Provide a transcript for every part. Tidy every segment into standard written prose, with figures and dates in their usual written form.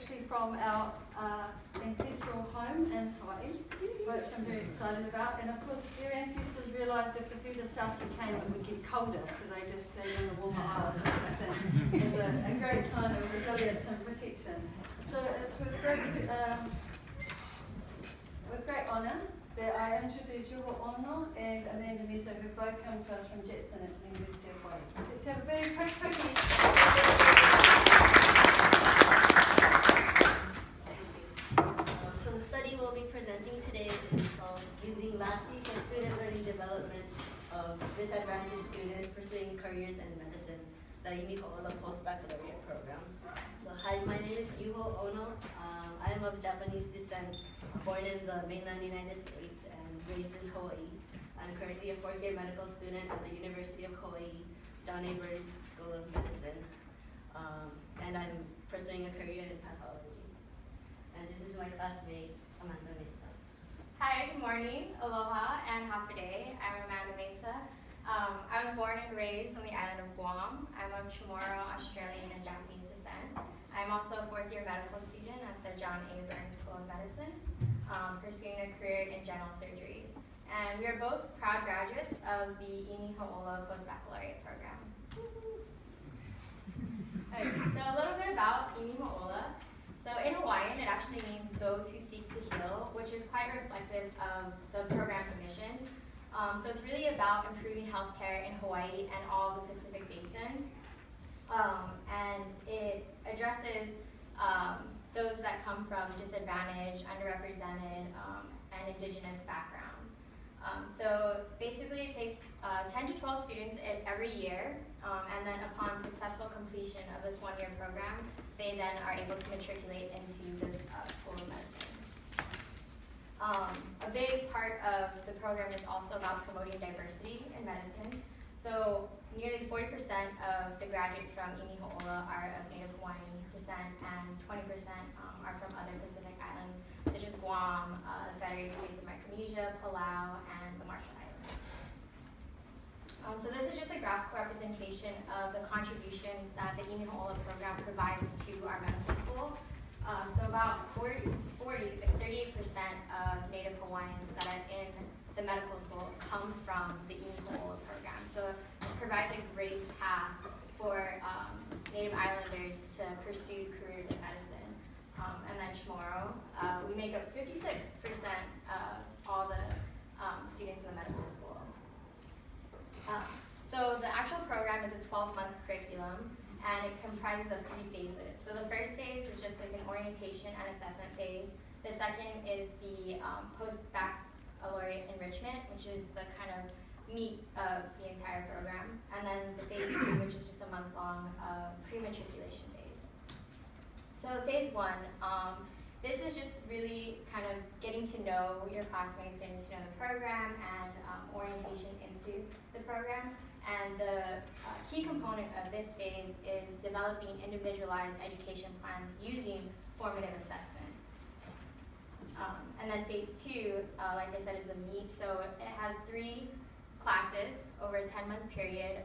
actually from our ancestral home in Hawaii, which I'm very excited about. And of course, their ancestors realised if the further south you came, it would get colder, so they just stayed in the warmer isles, which I think is a great sign of resilience and protection. So it's with great honour that I introduce Yuho Ono and Amanda Mesa, who both come to us from Jetson at the University of Hawaii. Let's have a very quick quickie. So the study we'll be presenting today is called Using LASI for Student Learning Development of Disadvantaged Students Pursuing Careers in Medicine, the Imiko'ola Post-Baccalaureate Program. So hi, my name is Yuho Ono. I am of Japanese descent, born in the mainland United States and raised in Hawaii. I'm currently a fourth-year medical student at the University of Hawaii, John A. Burns School of Medicine, and I'm pursuing a career in pathology. And this is my classmate, Amanda Mesa. Hi, good morning, aloha, and happy day. I'm Amanda Mesa. I was born and raised on the island of Guam. I'm of Chamorro, Australian, and Japanese descent. I'm also a fourth-year medical student at the John A. Burns School of Medicine, pursuing a career in general surgery. And we are both proud graduates of the Imi Ho'ola Post-Baccalaureate Program. Okay, so a little bit about Imi Ho'ola. So in Hawaiian, it actually means those who seek to heal, which is quite reflective of the program's mission. So it's really about improving healthcare in Hawaii and all the Pacific Basin. And it addresses those that come from disadvantaged, underrepresented, and indigenous backgrounds. So basically it takes 10 to 12 students every year, and then upon successful completion of this one-year program, they then are able to matriculate into this School of Medicine. A big part of the program is also about promoting diversity in medicine. So nearly 40% of the graduates from Imi Ho'ola are of Native Hawaiian descent, and 20% are from other Pacific islands, such as Guam, the Federated States of Micronesia, Palau, and the Marshall Islands. So this is just a graphical representation of the contributions that the Imi Ho'ola program provides to our medical school. So about 38% of Native Hawaiians that are in the medical school come from the Imi Ho'ola program. So it provides a great path for Native Islanders to pursue careers in medicine. And then Chamorro, we make up 56% of all the students in the medical school. So the actual program is a 12-month curriculum, and it comprises of 3 phases. So the first phase is just like an orientation and assessment phase. The second is the post-baccalaureate enrichment, which is the kind of meat of the entire program. And then the phase 2, which is just a month-long pre-matriculation phase. So phase 1, this is just really kind of getting to know your classmates, getting to know the program, and orientation into the program. And the key component of this phase is developing individualized education plans using formative assessments. And then phase 2, like I said, is the meat. So it has 3 classes over a 10-month period.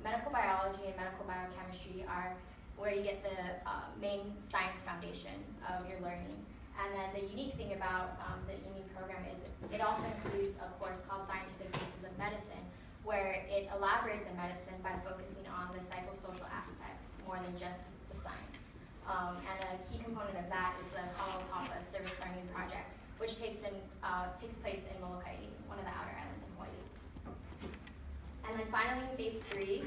Medical biology and medical biochemistry are where you get the main science foundation of your learning. And then the unique thing about the EME program is it also includes a course called Scientific Basis of Medicine, where it elaborates in medicine by focusing on the psychosocial aspects more than just the science. And a key component of that is the Kalapapa Service Learning Project, which takes place in Molokai, one of the outer islands in Hawaii. And then finally, in phase 3,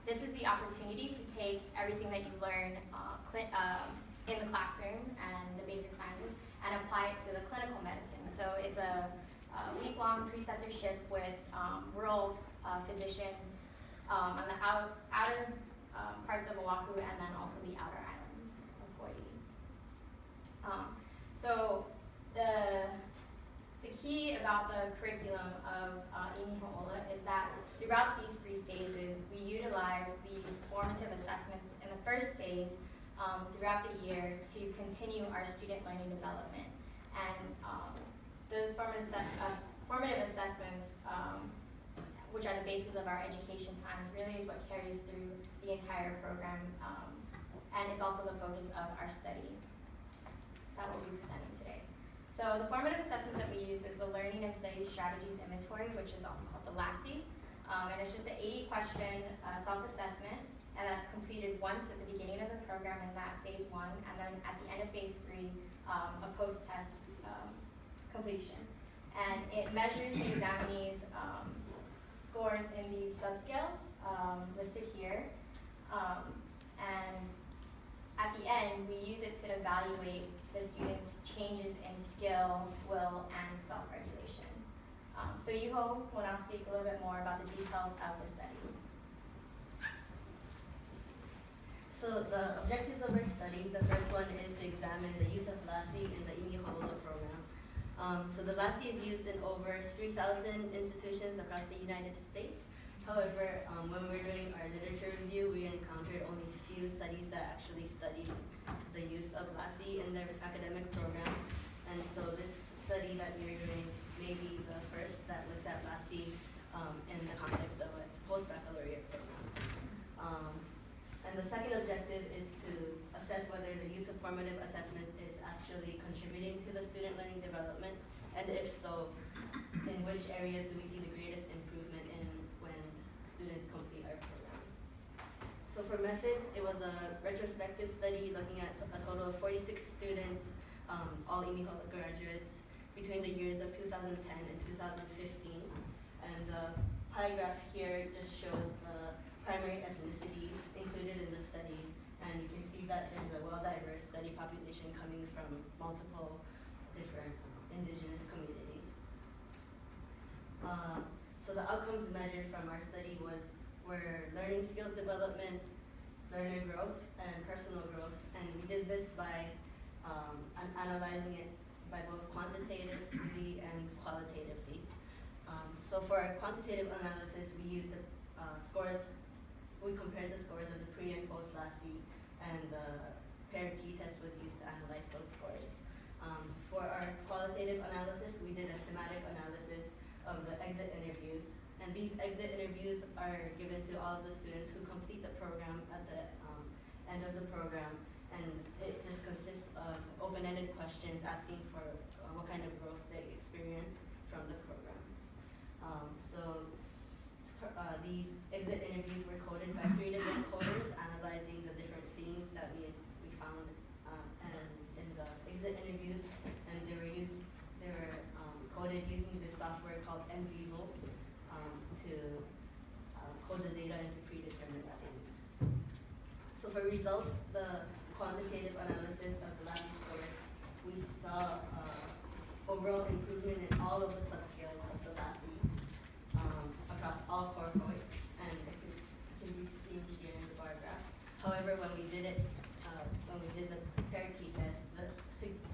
this is the opportunity to take everything that you learn in the classroom and the basic sciences and apply it to the clinical medicine. So it's a week-long preceptorship with rural physicians on the outer parts of Oahu, and then also the outer islands of Hawaii. So the key about the curriculum of Imi Ho'ola is that throughout these 3 phases, we utilize the formative assessments in the first phase throughout the year to continue our student learning development. And those formative assessments, which are the basis of our education plans, really is what carries through the entire program and is also the focus of our study that we'll be presenting today. So the formative assessment that we use is the Learning and Study Strategies Inventory, which is also called the LASI. And it's just an 80-question self-assessment, and that's completed once at the beginning of the program in that phase 1, and then at the end of phase 3, a post-test completion. And it measures the examinees' scores in these subscales listed here. And at the end, we use it to evaluate the students' changes in skill, will, and self-regulation. So Yuho will now speak a little bit more about the details of the study. So the objectives of our study, the first one is to examine the use of LASI in the IMI-HOLO program. So the LASI is used in over 3,000 institutions across the United States. However, when we were doing our literature review, we encountered only few studies that actually studied the use of LASI in their academic programs. And so this study that we're doing may be the first that looks at LASI in the context of a post-baccalaureate program. And the second objective is to assess whether the use of formative assessments is actually contributing to the student learning development, and if so, in which areas do we see the greatest improvement in when students complete our program. So for methods, it was a retrospective study looking at a total of 46 students, all IMI-HOLO graduates, between the years of 2010 and 2015. And the pie graph here just shows the primary ethnicities included in the study, and you can see that there's a well-diverse study population coming from multiple different indigenous communities. So the outcomes measured from our study were learning skills development, learner growth, and personal growth, and we did this by analyzing it by both quantitatively and qualitatively. So for our quantitative analysis, we used the scores. We compared the scores of the pre and post LASI, and the paired t-test was used to analyze those scores. For our qualitative analysis, we did a thematic analysis of the exit interviews, and these exit interviews are given to all of the students who complete the program at the end of the program, and it just consists of open-ended questions asking for what kind of growth they experienced from the program. These exit interviews were coded by 3 different coders, analyzing the different themes that we found and in the exit interviews, and they were coded using this software called NVivo to code the data into predetermined themes. So for results, the quantitative analysis of the LASI scores, we saw overall improvement in all of the subscales of the LASI across all core points, and it can be seen here in the bar graph. However, when we did the paired t-test, the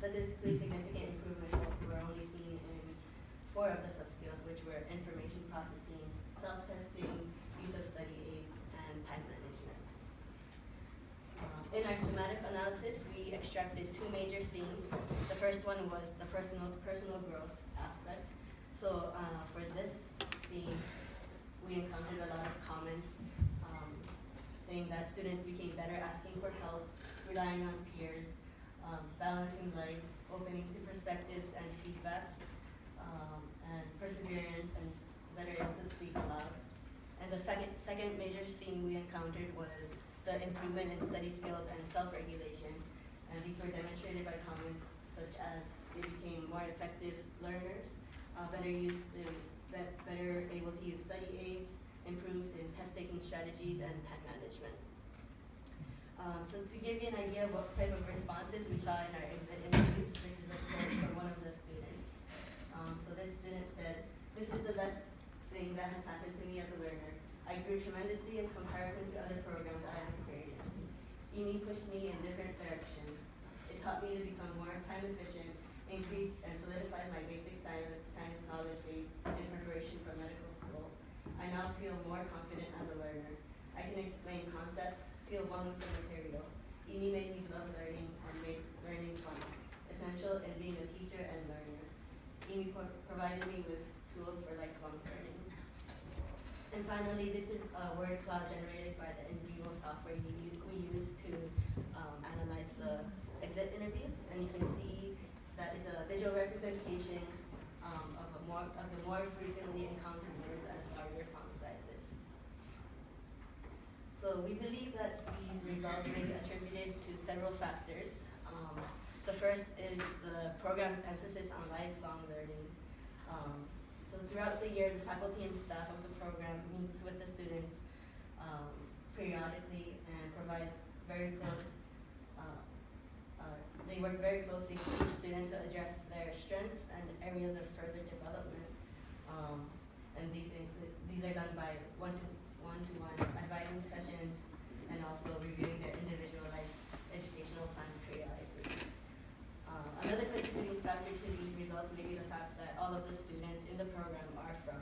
statistically significant improvements were only seen in 4 of the subscales, which were information processing, self-testing, use of study aids, and time management. In our thematic analysis, we extracted 2 major themes. The first one was the personal growth aspect. So for this theme, we encountered a lot of comments saying that students became better asking for help, relying on peers, balancing life, opening to perspectives and feedbacks, and perseverance, and better able to speak aloud. And the second major theme we encountered was the improvement in study skills and self-regulation. And these were demonstrated by comments such as they became more effective learners, better able to use study aids, improved in test-taking strategies, and time management. So to give you an idea of what type of responses we saw in our exit interviews, this is a quote from one of the students. So this student said, "This is the best thing that has happened to me as a learner. I grew tremendously in comparison to other programs I have experienced. IMI pushed me in different directions. It taught me to become more time efficient, increase and solidify my basic science knowledge base in preparation for medical school. I now feel more confident as a learner. I can explain concepts, feel one with the material. IMI made me love learning and made learning fun, essential in being a teacher and learner. IMI provided me with tools for lifelong learning." And finally, this is a word cloud generated by the NVivo software we use to the exit interviews, and you can see that it's a visual representation of the more frequently encountered words as larger font sizes. So we believe that these results may be attributed to several factors. The first is the program's emphasis on lifelong learning. So throughout the year, the faculty and staff of the program meets with the students periodically and provides very close, they work very closely with each student to address their strengths and areas of further development. And these are done by one-to-one advising sessions and also reviewing their individualized educational plans periodically. Another contributing factor to these results may be the fact that all of the students in the program are from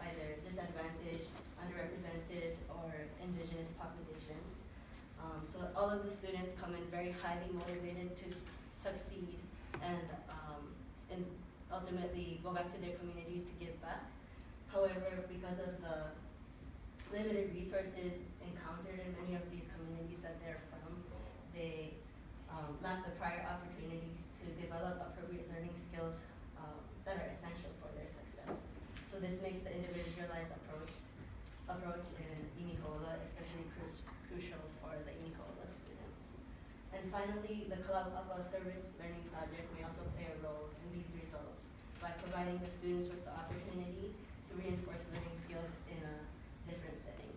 either disadvantaged, underrepresented, or indigenous populations. So all of the students come in very highly motivated to succeed and ultimately go back to their communities to give back. However, because of the limited resources encountered in many of these communities that they're from, they lack the prior opportunities to develop appropriate learning skills that are essential for their success. So this makes the individualized approach in Imihola especially crucial for the Imihola students. And finally, the Club of a Service Learning Project may also play a role in these results by providing the students with the opportunity to reinforce learning skills in a different setting.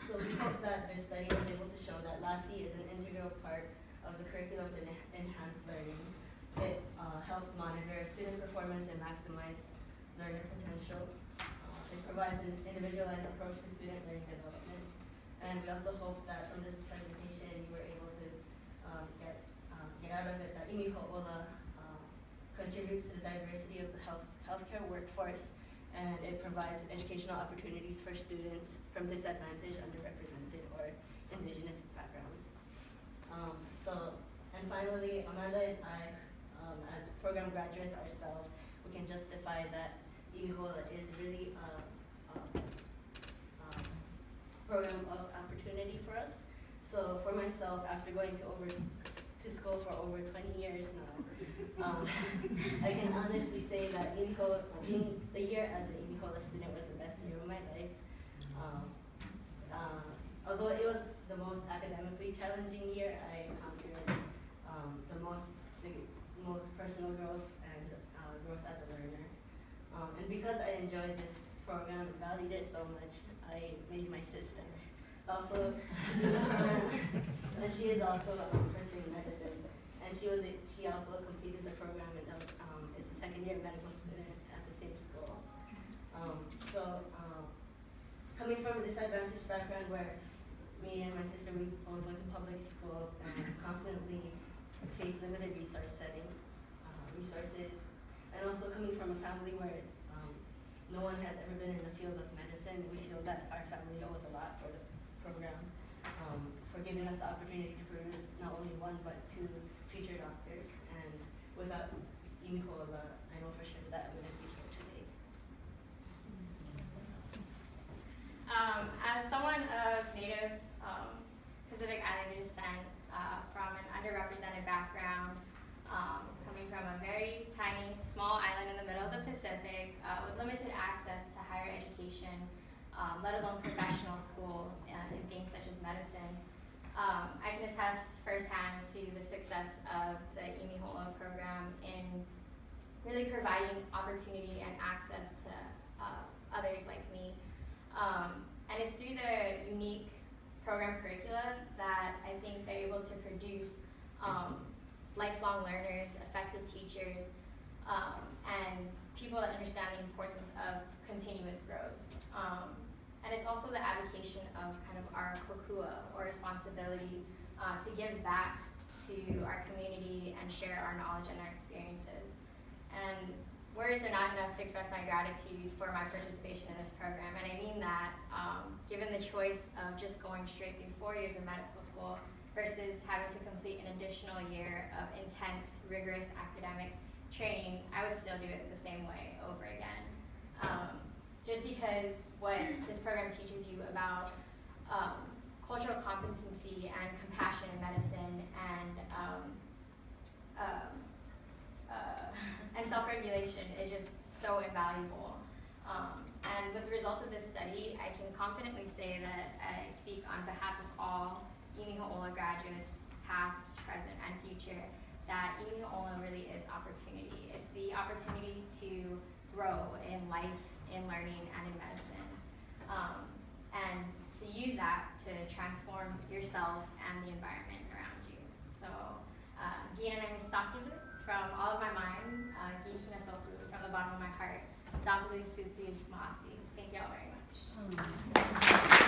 So we hope that this study was able to show that LASI is an integral part of the curriculum to enhance learning. It helps monitor student performance and maximize learner potential. It provides an individualized approach to student learning development. And we also hope that from this presentation you were able to get out of it that Imihola contributes to the diversity of the healthcare workforce, and it provides educational opportunities for students from disadvantaged, underrepresented, or indigenous backgrounds. And finally, Amanda and I, as program graduates ourselves, we can justify that Imihola is really a program of opportunity for us. So for myself, after going to school for over 20 years now, I can honestly say that being the year as an Imihola student was the best year of my life. Although it was the most academically challenging year, I encountered the most personal growth and growth as a learner. And because I enjoyed this program and valued it so much, I made my sister also and she is also pursuing medicine. And she also completed the program and is a second-year medical student at the same school. Coming from a disadvantaged background where me and my sister, we both went to public schools and constantly faced limited resources, and also coming from a family where no one has ever been in the field of medicine, we feel that our family owes a lot for the program, for giving us the opportunity to produce not only one but two future doctors. And without Imihola, I know for sure that I wouldn't be here today. As someone of Native Pacific Islander descent, from an underrepresented background, coming from a very tiny, small island in the middle of the Pacific, with limited access to higher education, let alone professional school in things such as medicine, I can attest firsthand to the success of the Imihola program in really providing opportunity and access to others like me. And it's through the unique program curricula that I think they're able to produce lifelong learners, effective teachers, and people that understand the importance of continuous growth. And it's also the advocation of kind of our kokua, or responsibility to give back to our community and share our knowledge and our experiences. And words are not enough to express my gratitude for my participation in this program. And I mean that given the choice of just going straight through 4 years of medical school versus having to complete an additional year of intense, rigorous academic training, I would still do it the same way over again. Just because what this program teaches you about cultural competency and compassion in medicine and self-regulation is just so invaluable. And with the results of this study, I can confidently say that I speak on behalf of all Imi'o'ola graduates, past, present, and future, that Imi'o'ola really is opportunity. It's the opportunity to grow in life, in learning, and in medicine. And to use that to transform yourself and the environment around you. So, Gianna Mistakilu, from all of my mind, Gihina Soku, from the bottom of my heart, Dabu Sutsi Smasi. Thank you all very much.